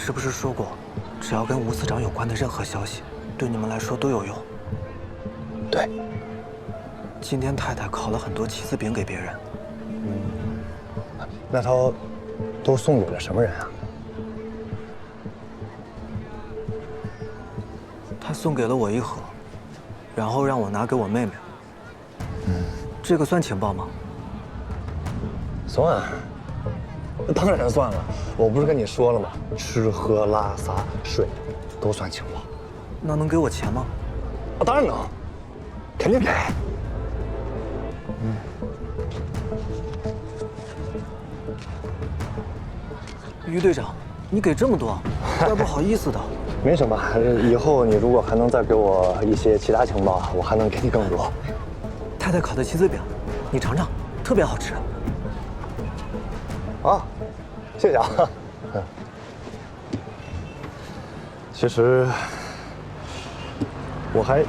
是不是说过，只要跟吴司长有关的任何消息，对你们来说都有用？对。今天太太烤了很多棋子饼给别人。那他都送给了什么人啊？他送给了我一盒，然后让我拿给我妹妹。这个算情报吗？算，当然算了。我不是跟你说了吗？吃喝拉撒睡，都算情报。那能给我钱吗？啊，当然能，肯定给。于队长，你给这么多，怪不好意思的。没什么，以后你如果还能再给我一些其他情报，我还能给你更多。太太烤的棋子饼，你尝尝，特别好吃。啊，谢谢啊。其实我还……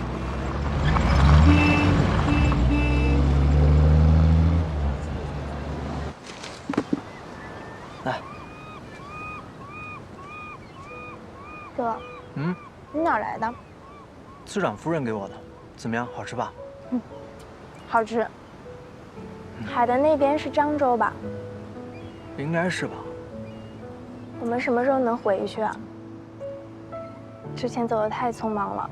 来，哥，你哪儿来的？司长夫人给我的，怎么样？好吃吧？好吃。海的那边是漳州吧？应该是吧。我们什么时候能回去啊？之前走得太匆忙了，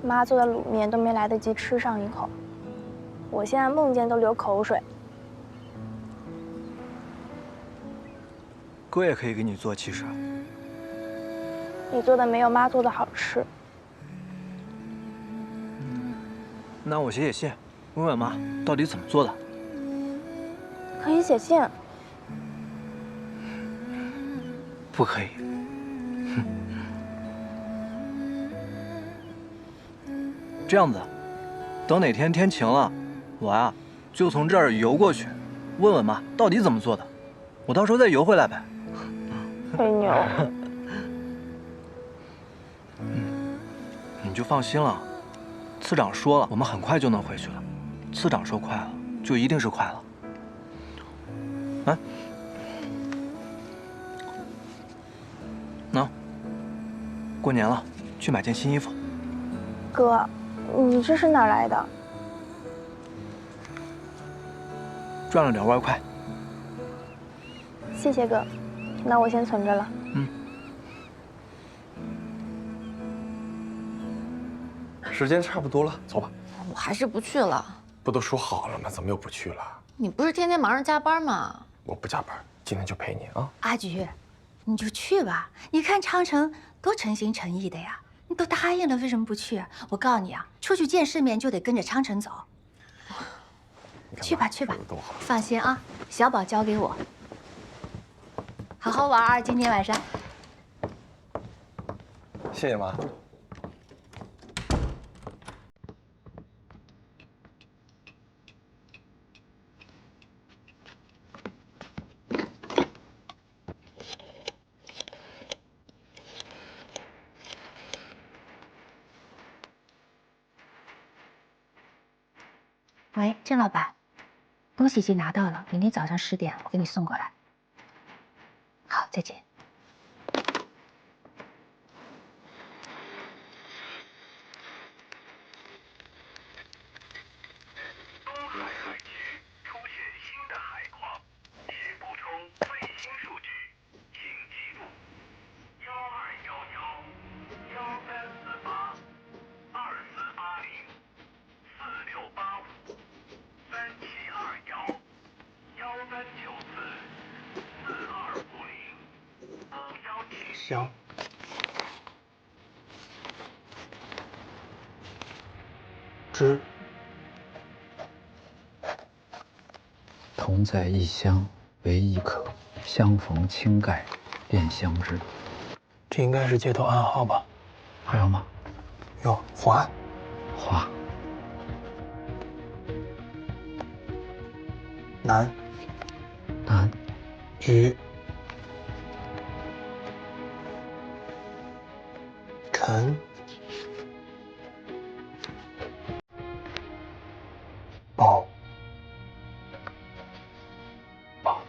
妈做的卤面都没来得及吃上一口，我现在梦见都流口水。哥也可以给你做，其实。你做的没有妈做的好吃。那我写写信，问问妈到底怎么做的。可以写信。不可以。这样子，等哪天天晴了，我呀就从这儿游过去，问问妈到底怎么做的，我到时候再游回来呗。吹牛。你就放心了，次长说了，我们很快就能回去了。次长说快了，就一定是快了。啊，喏，过年了，去买件新衣服。哥，你这是哪儿来的？赚了点外快。谢谢哥，那我先存着了。时间差不多了，走吧。我还是不去了。不都说好了吗？怎么又不去了？你不是天天忙着加班吗？我不加班，今天就陪你啊。阿菊，你就去吧。你看昌城多诚心诚意的呀，你都答应了，为什么不去？我告诉你啊，出去见世面就得跟着昌城走。去吧去吧，放心啊，小宝交给我，好好玩今天晚上。谢谢妈。喂，郑老板，恭喜已经拿到了，明天早上10点我给你送过来。好，再见。东海海区出现新的海况，请补充最新数据，请记录1288-4481-1394-4250-4250。行。知。同在异乡为异客，相逢轻盖便相知。这应该是街头暗号吧？还有吗？有华。华。南。南。于。陈。宝。宝。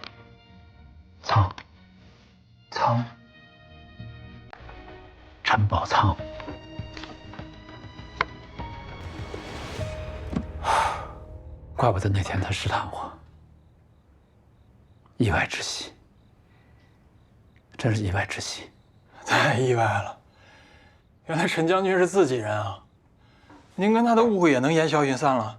苍。苍。怪不得那天他试探我，意外之喜，真是意外之喜。太意外了，原来陈将军是自己人啊！您跟他的误会也能烟消云散了。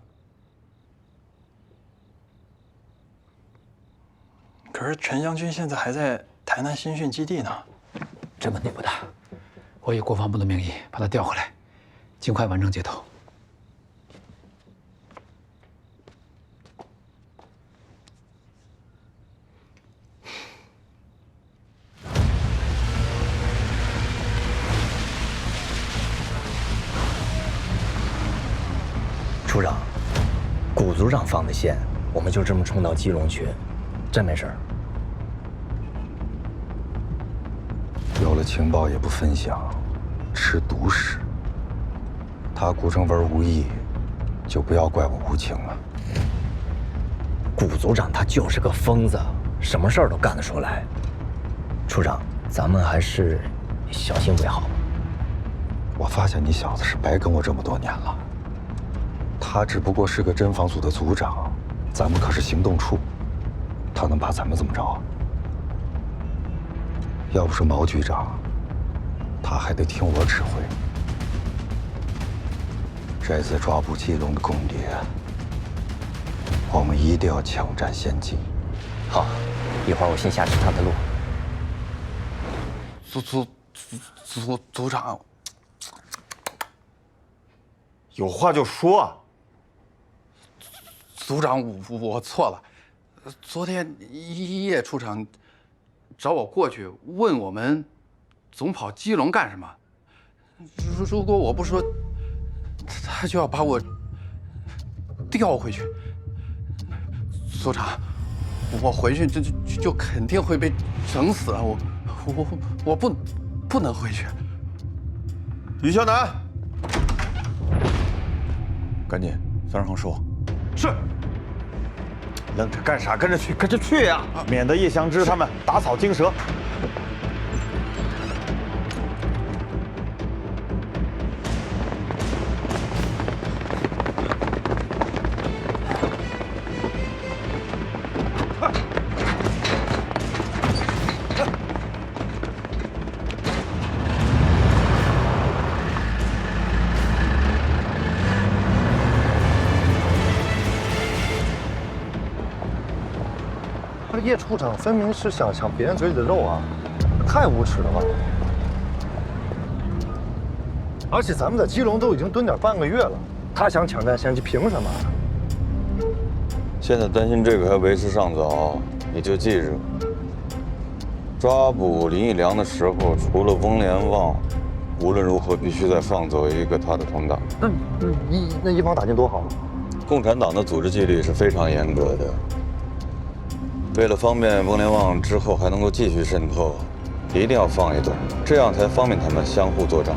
可是陈将军现在还在台南新训基地呢。这问题不大，我以国防部的名义把他调回来，尽快完成接头。处长，谷组长放的线，我们就这么冲到基隆去，真没事儿。有了情报也不分享，吃独食。他顾成文无意，就不要怪我无情了。谷组长他就是个疯子，什么事儿都干得出来。处长，咱们还是小心为好。我发现你小子是白跟我这么多年了。他只不过是个侦防组的组长，咱们可是行动处，他能把咱们怎么着？要不是毛局长，他还得听我指挥。这次抓捕基隆的共谍，我们一定要抢占先机。好，一会儿我先下去探探路。组长，有话就说。组长，我错了。昨天叶处长找我过去问我们总跑基隆干什么？如果我不说，他就要把我调回去。组长，我回去就肯定会被整死啊！我不能回去。于小南，赶紧3人行收。是。愣着干啥？跟着去呀！免得叶祥之他们打草惊蛇。这叶处长分明是想抢别人嘴里的肉啊，太无耻了吧！而且咱们在基隆都已经蹲点半个月了，他想抢占先机，凭什么？现在担心这个还为时尚早，你就记着，抓捕林义良的时候，除了翁连旺，无论如何必须再放走一个他的同党。那一网打尽多好。共产党的组织纪律是非常严格的。为了方便翁连旺之后还能够继续渗透，一定要放一段，这样才方便他们相互作战。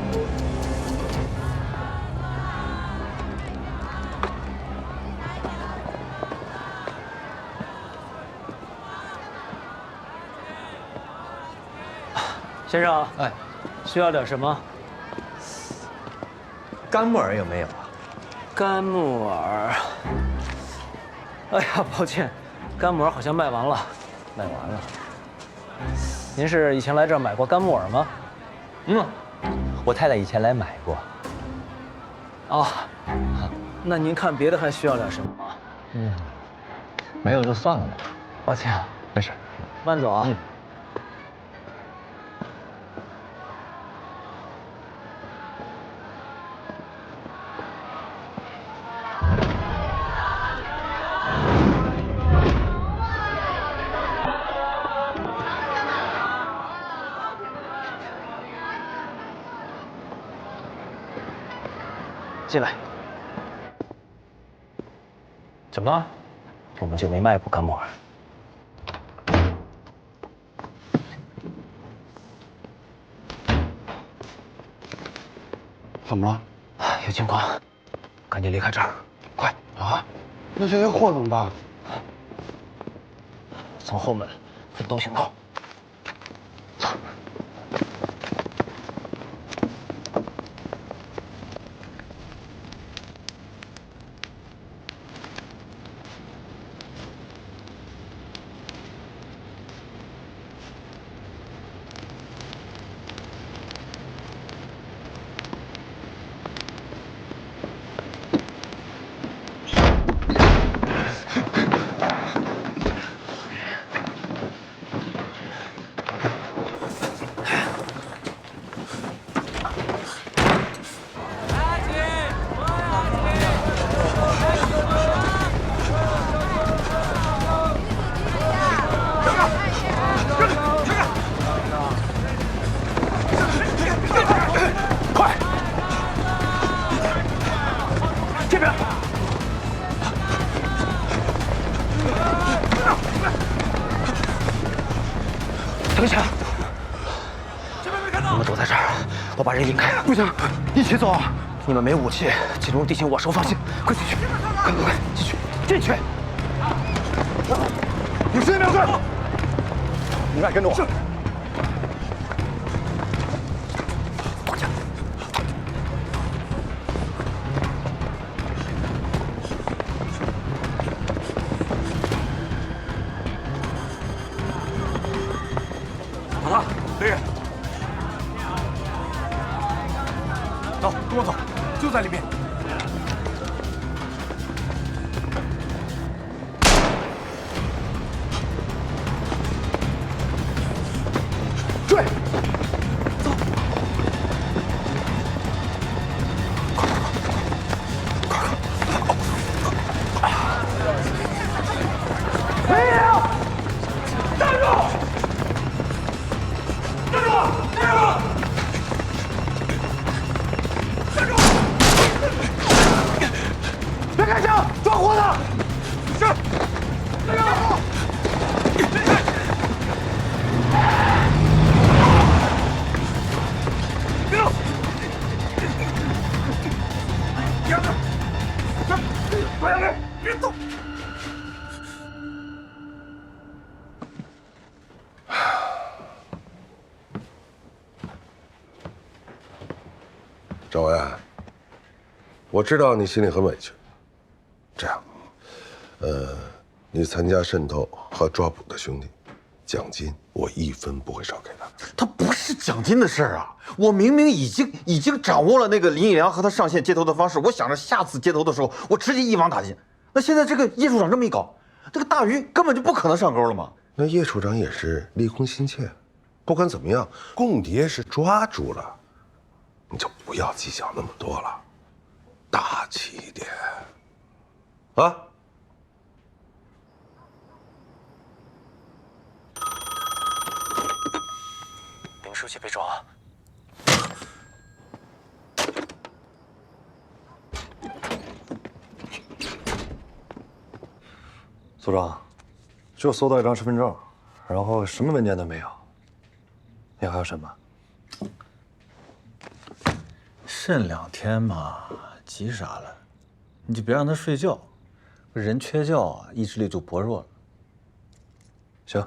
先生，哎，需要点什么？干木耳有没有啊？干木耳。哎呀，抱歉。干木耳好像卖完了，卖完了。您是以前来这儿买过干木耳吗？我太太以前来买过。啊，那您看别的还需要点什么吗？没有就算了吧。抱歉，没事。慢走啊。进来。怎么了？我们就没卖过干木耳。怎么了？有情况，赶紧离开这儿，快！啊，那这些货怎么办？从后门分头行动。走。人引开。不行，一起走啊！你们没武器，进入地形我手放心。快进去，快，进去，进去！有10秒钟，你们俩跟着我。是。把他，雷人。走，跟我走，就在里面。追！走！快！没有！站住！站住！站住！站住！别开枪！抓活的！是。站住！别动！杨子，快下来！别动！赵文，我知道你心里很委屈。这样，你参加渗透和抓捕的兄弟，奖金我1分不会少给他。他不是奖金的事儿啊！我明明已经掌握了那个林义良和他上线接头的方式，我想着下次接头的时候，我直接一网打尽。那现在这个叶处长这么一搞，这个大鱼根本就不可能上钩了嘛。那叶处长也是立功心切，不管怎么样，共谍是抓住了，你就不要计较那么多了，大气一点，啊！林书记被抓。组长，就搜到一张身份证，然后什么文件都没有。你还有什么？慎2天嘛，急啥了？你就别让他睡觉，人缺觉啊，意志力就薄弱了。行。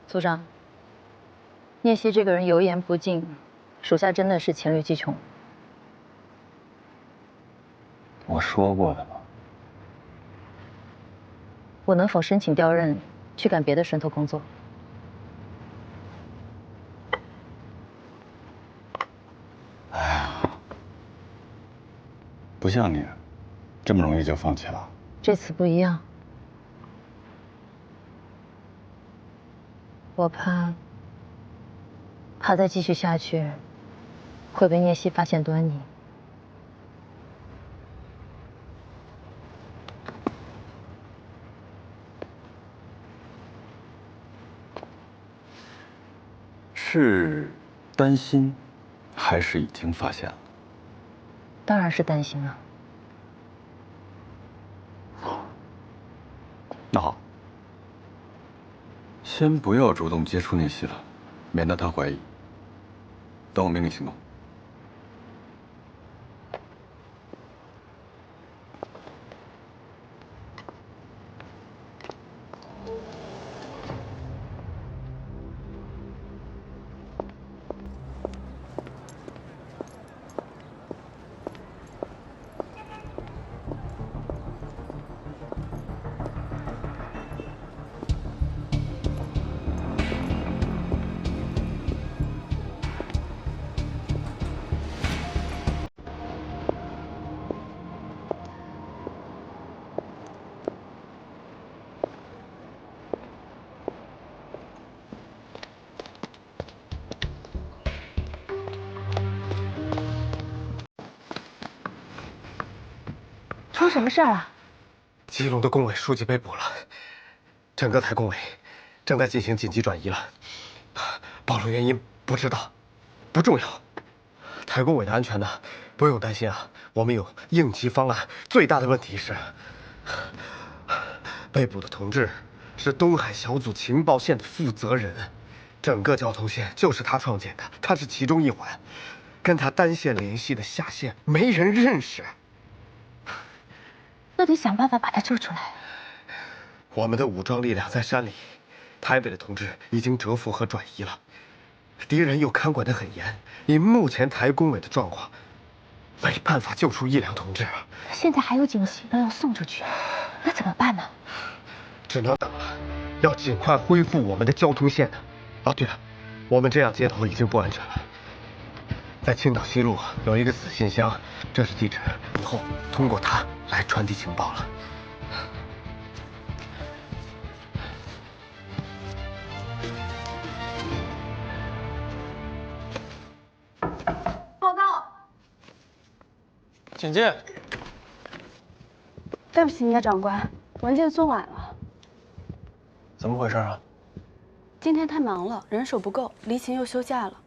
组长，聂曦这个人油盐不进，属下真的是黔驴技穷。我说过的嘛。我能否申请调任，去干别的渗透工作？哎呀，不像你，这么容易就放弃了。这次不一样。我怕再继续下去，会被聂曦发现端倪。是担心，还是已经发现了？当然是担心了。那好。先不要主动接触聂曦了，免得他怀疑。等我命令行动。出什么事儿了？基隆的工委书记被捕了，整个台工委正在进行紧急转移了。暴露原因不知道，不重要。台工委的安全呢，不用担心啊，我们有应急方案。最大的问题是，被捕的同志是东海小组情报线的负责人，整个交通线就是他创建的，他是其中一环，跟他单线联系的下线没人认识。那得想办法把他救出来。我们的武装力量在山里，台北的同志已经蛰伏和转移了，敌人又看管得很严。以目前台工委的状况，没办法救出1两同志啊。现在还有几个行动要送出去，那怎么办呢？只能等了，要尽快恢复我们的交通线呢。哦，对了，我们这样街头已经不安全了。在青岛西路有一个死信箱，这是地址，以后通过它来传递情报了。报告。请进。对不起，聂长官，文件送晚了。怎么回事啊？今天太忙了，人手不够，黎琴又休假了。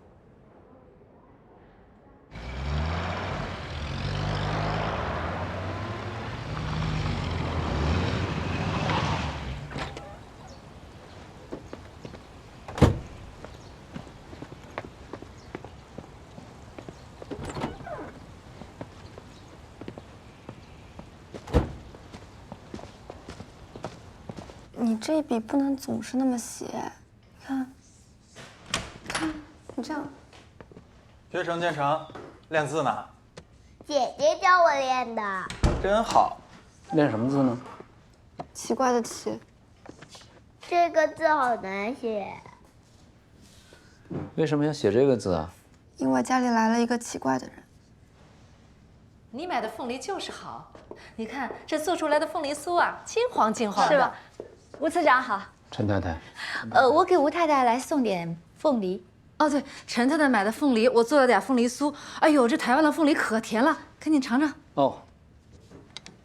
你这笔不能总是那么写，看，你这样。学成见长，练字呢？姐姐教我练的。真好。练什么字呢？奇怪的奇。这个字好难写。为什么要写这个字啊？因为家里来了一个奇怪的人。你买的凤梨就是好，你看这做出来的凤梨酥啊，金黄金黄的。是吧？吴次长好。陈太太。我给吴太太来送点凤梨。哦，对，陈太太买的凤梨，我做了点凤梨酥。哎呦，这台湾的凤梨可甜了，赶紧尝尝。哦。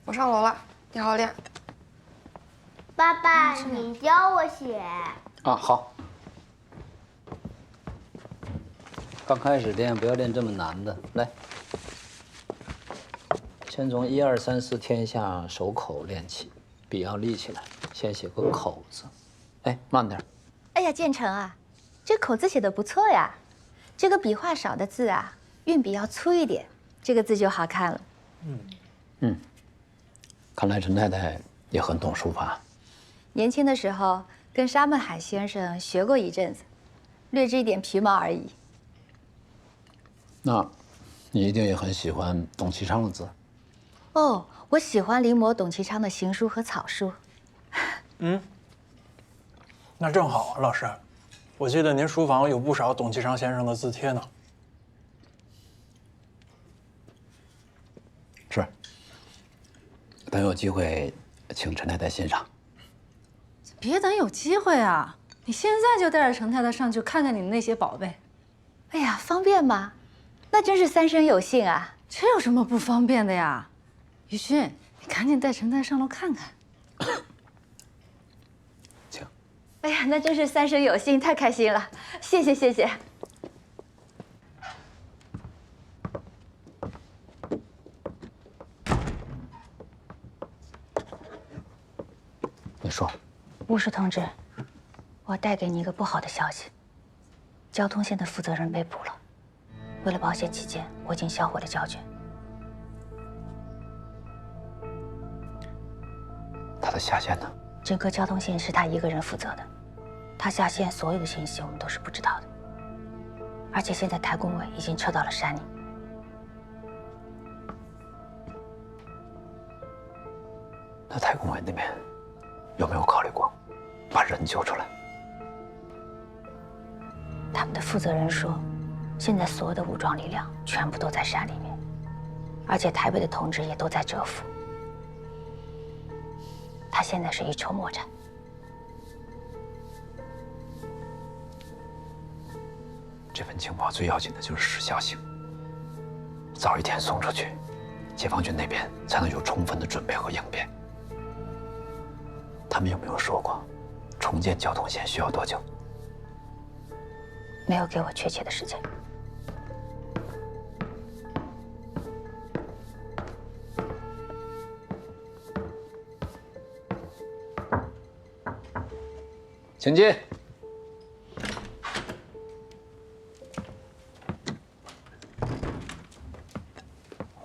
我上楼了，你好好练。爸爸，你教我写。啊，好。刚开始练不要练这么难的，来，先从1、2、3、4天下手口练起，笔要立起来，先写个口字。哎，慢点。哎呀，建成啊，这口字写的不错呀。这个笔画少的字啊，运笔要粗一点，这个字就好看了。看来陈太太也很懂书法。年轻的时候跟沙孟海先生学过一阵子，略知一点皮毛而已。那，你一定也很喜欢董其昌的字。哦，我喜欢临摹董其昌的行书和草书。那正好，老师，我记得您书房有不少董其昌先生的字帖呢。是。等有机会，请陈太太欣赏。别等有机会啊，你现在就带着陈太太上去看看你的那些宝贝。哎呀，方便吗？那真是三生有幸啊！这有什么不方便的呀？于勋，你赶紧带陈太太上楼看看。请。哎呀，那真是三生有幸，太开心了！谢谢谢谢。你说。吴氏同志，我带给你一个不好的消息，交通线的负责人被捕了。为了保险起见，我已经销毁了胶卷。他的下线呢？整个交通线是他一个人负责的，他下线所有的信息我们都是不知道的。而且现在台工委已经撤到了山里。那台工委那边有没有考虑过把人救出来？他们的负责人说，现在所有的武装力量全部都在山里面，而且台北的同志也都在蛰伏。他现在是一筹莫展。这份情报最要紧的就是时效性，早一天送出去，解放军那边才能有充分的准备和应变。他们有没有说过，重建交通线需要多久？没有给我确切的时间。请进。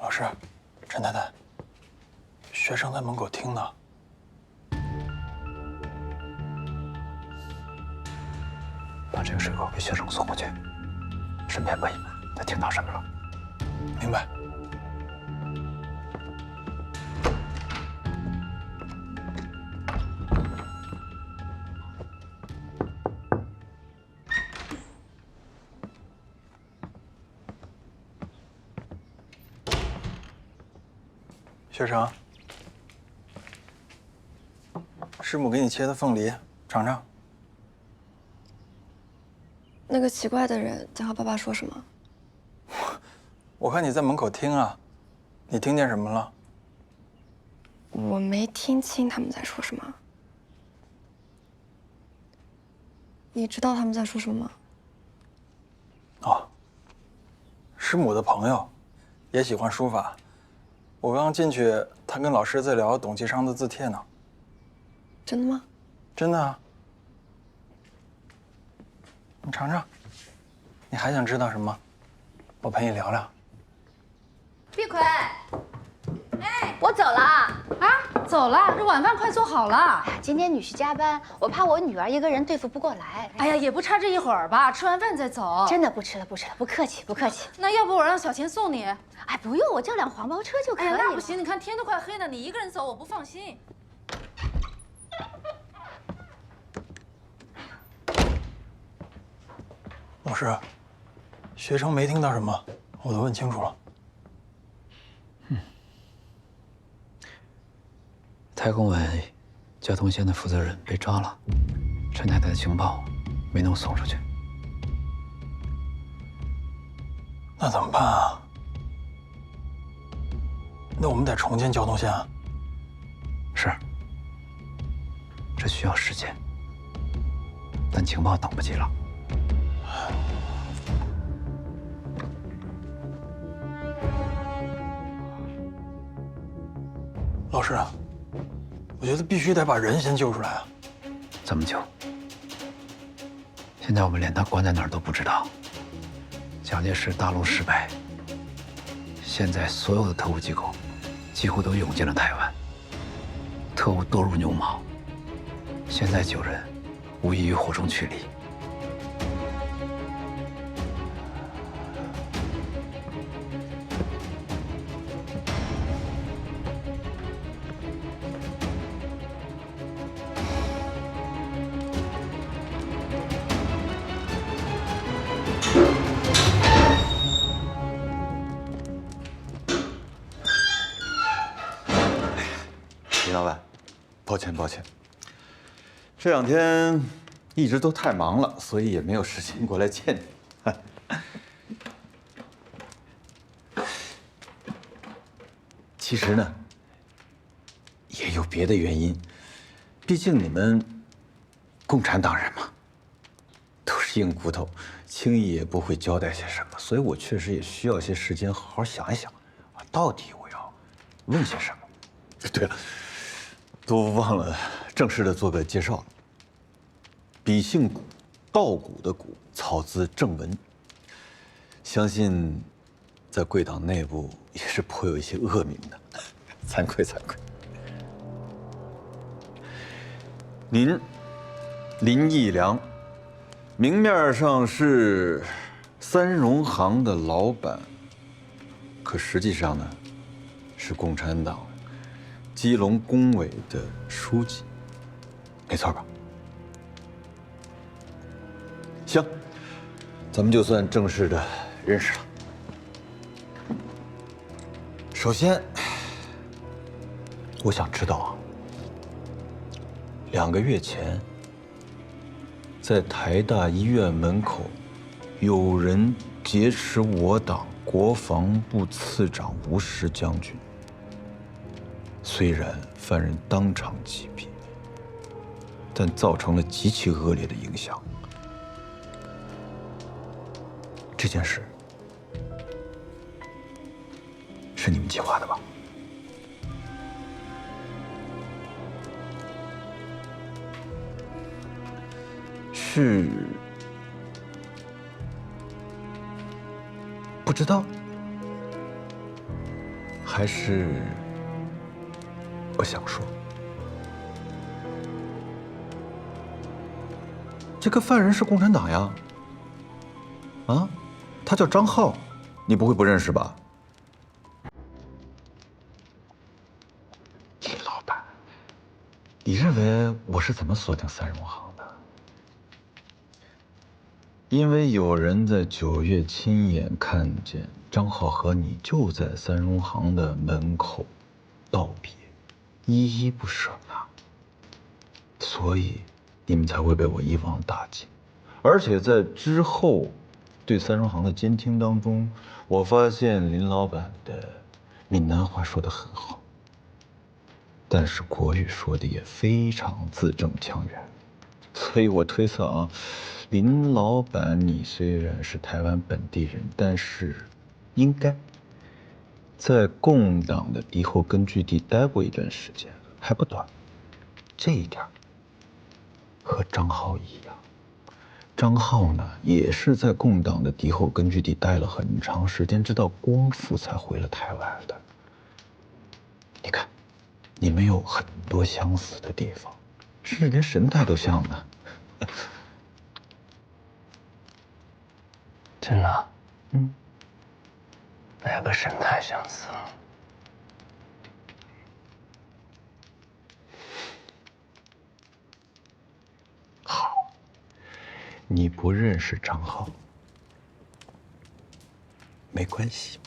老师，陈太太，学生在门口听呢。把这个水果给学生送过去，顺便问一问他听到什么了。明白。学成，师母给你切的凤梨，尝尝。那个奇怪的人在和爸爸说什么？我看你在门口听啊，你听见什么了？我没听清他们在说什么。你知道他们在说什么吗？哦，师母的朋友，也喜欢书法。我刚进去，他跟老师在聊董其昌的字帖呢。真的吗？真的啊。你尝尝，你还想知道什么？我陪你聊聊。碧葵，哎，我走了啊！走了，这晚饭快做好了。哎呀，今天女婿加班，我怕我女儿一个人对付不过来。哎呀，也不差这一会儿吧，吃完饭再走。真的不吃了，不吃了，不客气，不客气。那要不我让小钱送你？哎，不用，我叫辆黄包车就可以了。哎呀，那不行，你看天都快黑了，你一个人走我不放心。老师，学成没听到什么，我都问清楚了。太公委交通线的负责人被抓了，陈太太的情报没能送出去。那怎么办啊？那我们得重建交通线啊。是，这需要时间，但情报等不及了。老师，我觉得必须得把人先救出来啊！怎么救？现在我们连他关在哪儿都不知道。蒋介石大陆失败，现在所有的特务机构几乎都涌进了台湾，特务多如牛毛。现在救人，无异于火中取栗。林老板，抱歉，这两天一直都太忙了，所以也没有时间过来见你。其实呢，也有别的原因，毕竟你们共产党人嘛，都是硬骨头，轻易也不会交代些什么，所以我确实也需要些时间好好想一想，到底我要问些什么。对了。都忘了正式的做个介绍了。笔姓古，稻谷的谷，草字正文。相信在贵党内部也是颇有一些恶名的，惭愧。您林义良，明面上是三荣行的老板，可实际上呢，是共产党基隆工委的书记，没错吧？行，咱们就算正式的认识了。首先，我想知道啊，2个月前，在台大医院门口，有人劫持我党国防部次长吴石将军。虽然犯人当场击毙，但造成了极其恶劣的影响。这件事是你们计划的吧？是不知道，还是不想说？这个犯人是共产党呀！啊，他叫张浩，你不会不认识吧？林老板，你认为我是怎么锁定三荣行的？因为有人在9月亲眼看见张浩和你就在三荣行的门口道别，依依不舍呢，所以你们才会被我一网打尽。而且在之后对三荣行的监听当中，我发现林老板的闽南话说得很好，但是国语说的也非常字正腔圆，所以我推测啊，林老板你虽然是台湾本地人，但是应该在共党的敌后根据地待过一段时间，还不短。这一点和张浩一样，张浩呢也是在共党的敌后根据地待了很长时间，直到光复才回了台湾的。你看，你们有很多相似的地方，甚至连神态都像呢。真的？嗯。哪个神态相似？好，你不认识张浩，没关系。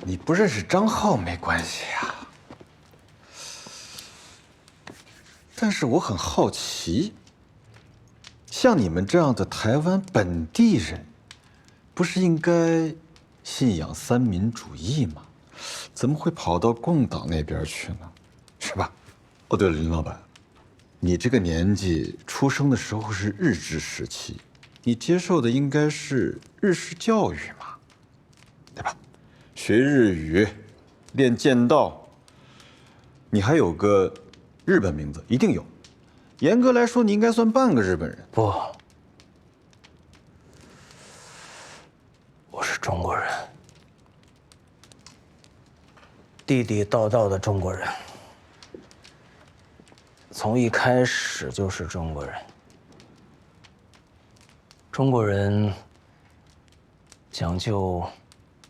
你不认识张浩没关系呀，但是我很好奇，像你们这样的台湾本地人，不是应该信仰三民主义吗？怎么会跑到共党那边去呢？是吧？哦，对了，林老板，你这个年纪出生的时候是日治时期，你接受的应该是日式教育嘛，对吧？学日语，练剑道，你还有个日本名字，一定有。严格来说，你应该算半个日本人。不，我是中国人，地地道道的中国人，从一开始就是中国人。中国人讲究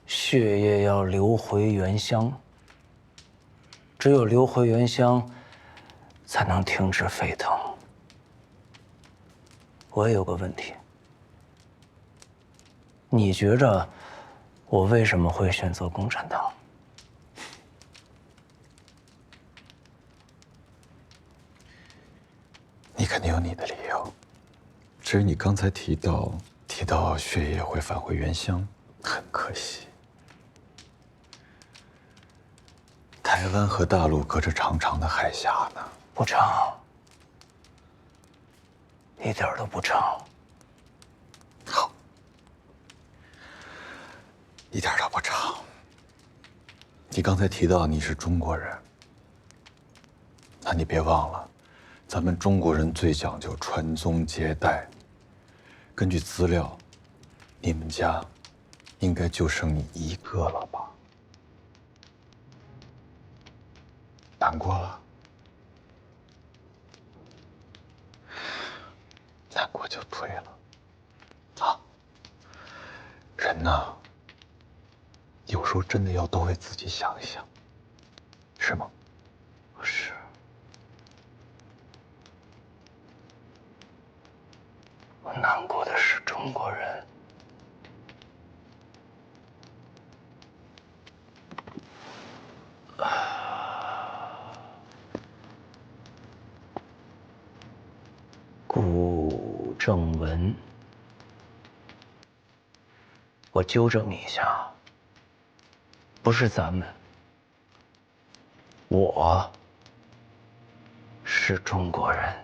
血液要流回原乡，只有流回原乡，才能停止沸腾。我也有个问题，你觉着我为什么会选择共产党？你肯定有你的理由，只是你刚才提到血液会返回原乡，很可惜。台湾和大陆隔着长长的海峡呢。不长，一点都不长。好，一点都不长。你刚才提到你是中国人，那你别忘了，咱们中国人最讲究传宗接代。根据资料，你们家应该就剩你一个了吧？难过了？难过就对了。啊，人呢，有时候真的要多为自己想一想，是吗？是。我难过的是中国人。顾正文我纠正你一下，不是咱们，我是中国人。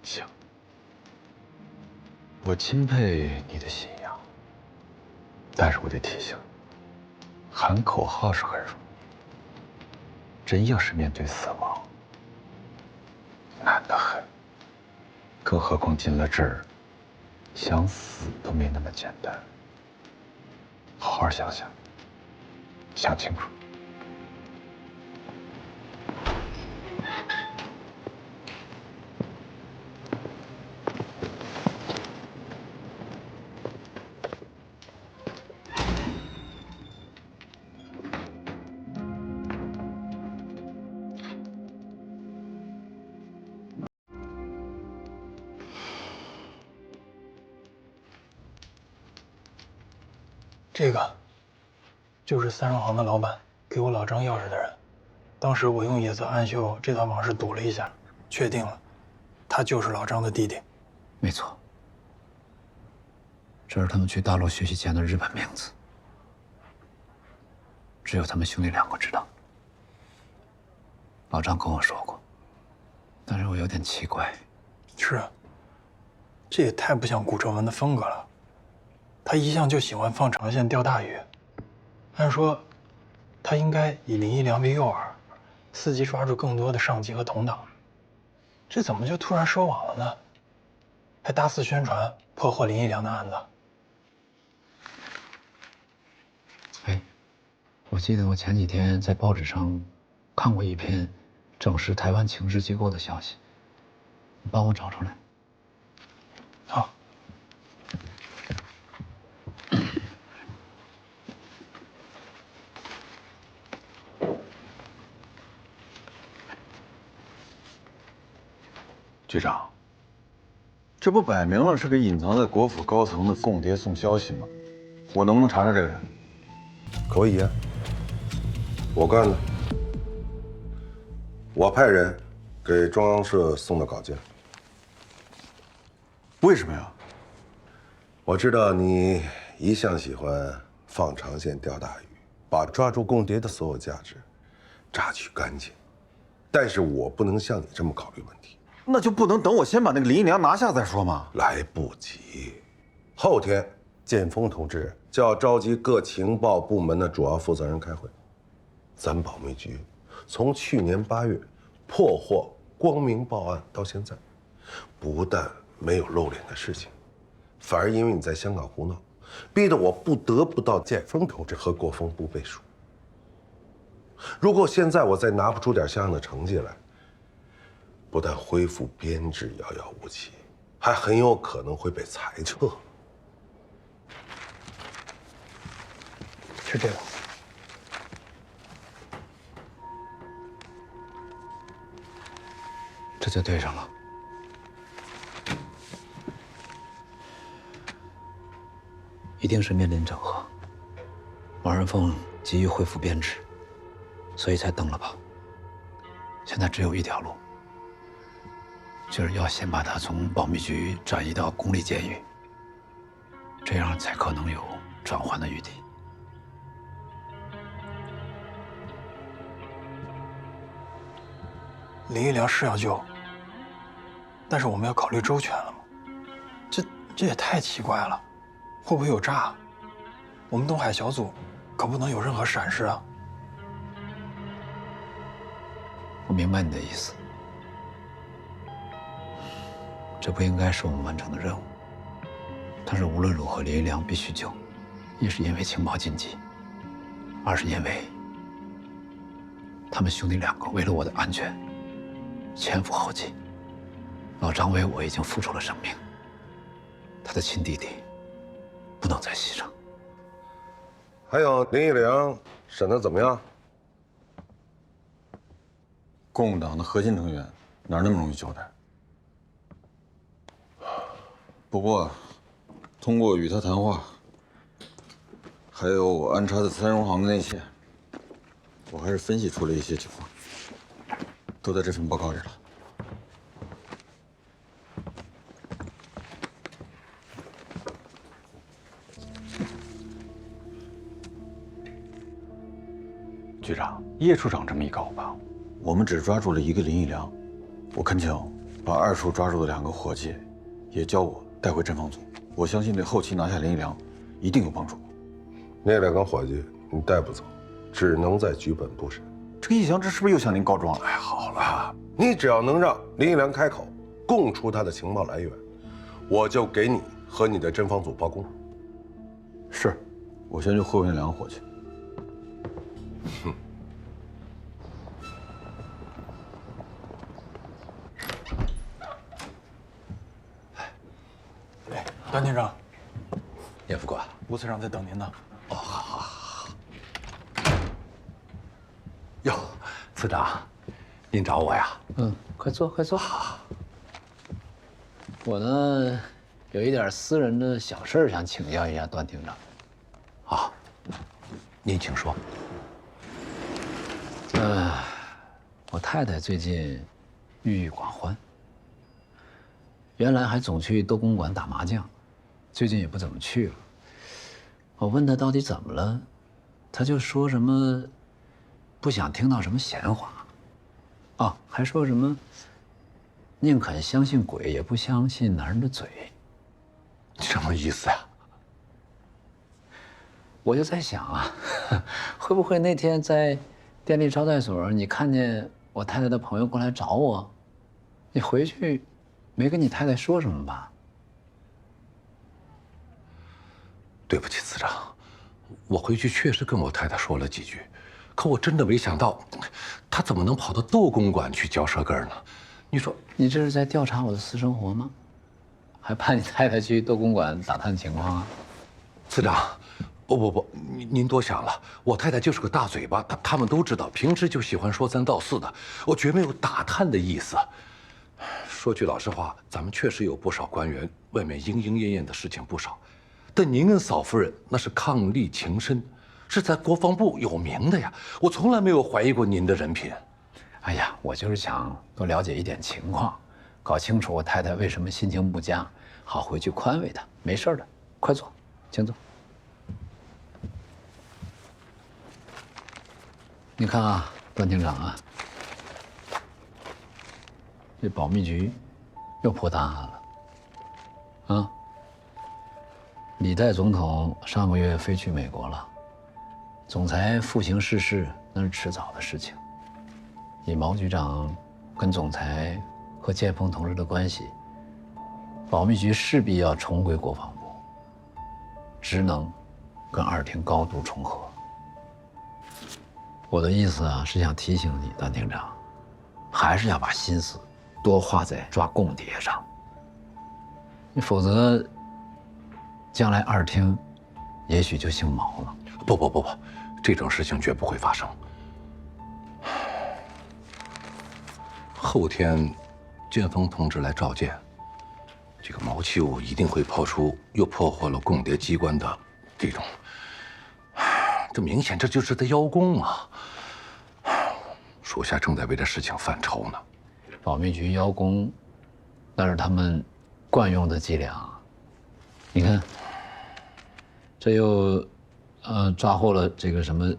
行，我钦佩你的信仰，但是我得提醒你，喊口号是很容易，真要是面对死亡，难得很。更何况进了这儿，想死都没那么简单。好好想想，想清楚。这个就是三双行的老板给我老张钥匙的人。当时我用野色暗绣这段往事赌了一下，确定了，他就是老张的弟弟。没错，这是他们去大陆学习前的日本名字，只有他们兄弟2个知道。老张跟我说过，但是我有点奇怪。是啊，这也太不像古哲文的风格了。他一向就喜欢放长线钓大鱼，按说他应该以林一良为诱饵，伺机抓住更多的上级和同党。这怎么就突然收网了呢？还大肆宣传破获林一良的案子。哎，我记得我前几天在报纸上看过一篇证实台湾情治机构的消息，你帮我找出来。好。局长，这不摆明了是个隐藏在国府高层的共谍送消息吗？我能不能查查这个人？可以啊，我干的。我派人给中央社送的稿件。为什么呀？我知道你一向喜欢放长线钓大鱼，把抓住共谍的所有价值榨取干净，但是我不能像你这么考虑问题。那就不能等我先把那个林一良拿下再说吗？来不及，后天建峰同志就要召集各情报部门的主要负责人开会。咱保密局从去年8月破获光明报案到现在，不但没有露脸的事情，反而因为你在香港胡闹，逼得我不得不到建峰同志和国防部背书。如果现在我再拿不出点像样的成绩来，不但恢复编制遥遥无期，还很有可能会被裁撤。是这个。这就对上了。一定是面临整合，王仁凤急于恢复编制，所以才等了吧。现在只有一条路，就是要先把他从保密局转移到公立监狱，这样才可能有转换的余地。林一良是要救，但是我们要考虑周全了吗？这也太奇怪了，会不会有诈？我们东海小组可不能有任何闪失啊！我明白你的意思，这不应该是我们完成的任务。但是无论如何，林一良必须救，一是因为情报禁忌，二是因为他们兄弟2个为了我的安全前赴后继。老张为我已经付出了生命，他的亲弟弟不能再牺牲。还有林一良审得怎么样？共党的核心成员哪那么容易交代？不过，通过与他谈话，还有我安插的三荣行的内线，我还是分析出了一些情况，都在这份报告里了。局长，叶处长这么一搞吧，我们只抓住了一个林义良，我恳请把二处抓住的2个伙计也交我带回侦防组，我相信对后期拿下林义良一定有帮助。那2个伙计你带不走，只能在局本部审。这个易祥之是不是又向您告状了？哎，好了，你只要能让林义良开口供出他的情报来源，我就给你和你的侦防组包工。是，我先去会会那2个伙计。哼。段厅长，叶副官，吴次长在等您呢。哦，好。哟，次长，您找我呀？快坐，快坐。我呢，有一点私人的小事儿想请教一下段厅长。好，您请说。我太太最近郁郁寡欢，原来还总去斗公馆打麻将，最近也不怎么去了。我问她到底怎么了，她就说什么不想听到什么闲话，啊，还说什么宁肯相信鬼也不相信男人的嘴。什么意思呀？我就在想啊，会不会那天在电力招待所你看见我太太的朋友过来找我，你回去没跟你太太说什么吧？对不起，次长，我回去确实跟我太太说了几句，可我真的没想到，她怎么能跑到斗公馆去嚼舌根呢？你说，你这是在调查我的私生活吗？还派你太太去斗公馆打探情况啊？次长，不，您多想了，我太太就是个大嘴巴，他们都知道，平时就喜欢说三道四的，我绝没有打探的意思。说句老实话，咱们确实有不少官员，外面莺莺燕燕的事情不少，但您跟嫂夫人那是伉俪情深，是在国防部有名的呀，我从来没有怀疑过您的人品。哎呀，我就是想多了解一点情况，搞清楚我太太为什么心情不佳，好回去宽慰她。没事的，快坐，请坐。你看啊，段厅长啊，这保密局又破大案了啊！李代总统上个月飞去美国了，总裁复行视事那是迟早的事情。以毛局长跟总裁和建峰同志的关系，保密局势必要重归国防部，职能跟2厅高度重合。我的意思啊，是想提醒你，段厅长，还是要把心思多花在抓共谍上。你否则，将来2厅也许就姓毛了。不，这种事情绝不会发生。后天，建峰同志来召见，这个毛秀一定会抛出又破获了共谍机关的这种，这明显这就是在邀功啊！属下正在为这事情犯愁呢。保密局邀功，那是他们惯用的伎俩。你看，这又抓获了这个什么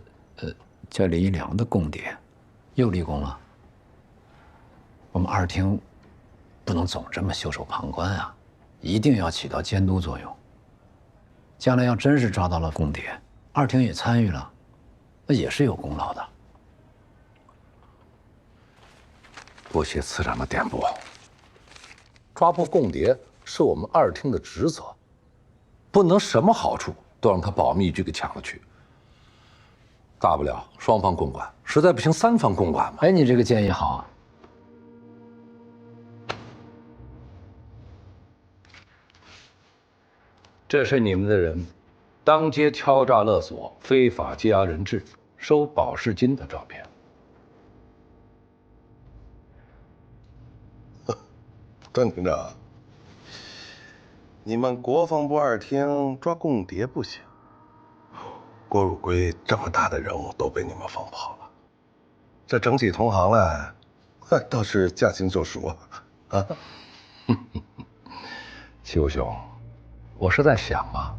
叫林义良的共谍，又立功了。我们2厅不能总这么袖手旁观啊，一定要起到监督作用。将来要真是抓到了共谍，2厅也参与了，那也是有功劳的。多谢次长的点拨。抓捕共谍是我们2厅的职责，不能什么好处都让他保密局给抢了去。大不了双方共管，实在不行3方共管嘛。哎，你这个建议好啊。这是你们的人当街敲诈勒索、非法羁押人质、收保释金的照片。段厅长，你们国防部2厅抓共谍不行，郭汝瑰这么大的人物都被你们放跑了，这整起同行来，倒是驾轻就熟啊！邱兄，我是在想啊，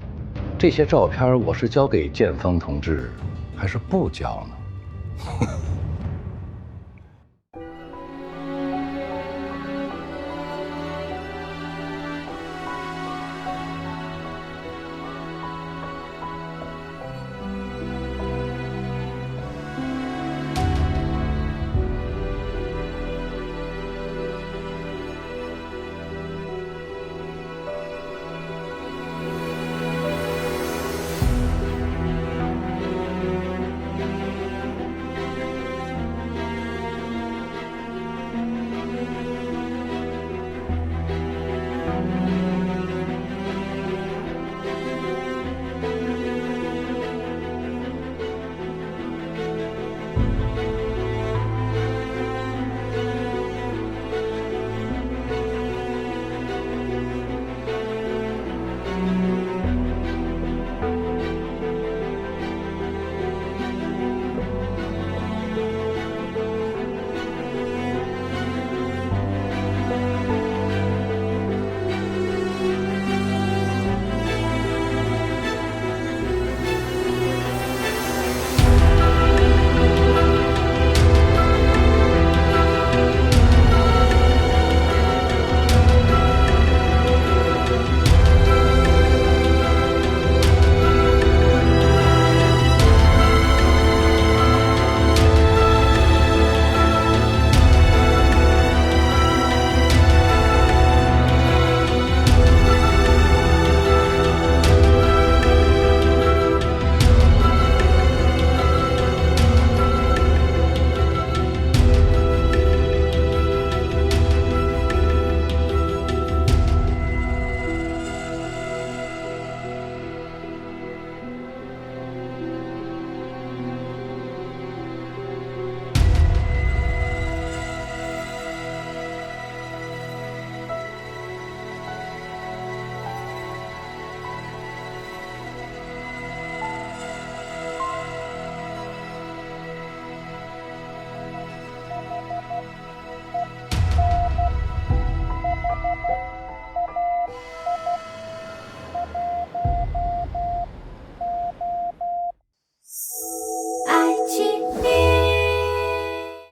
这些照片我是交给建峰同志，还是不交呢？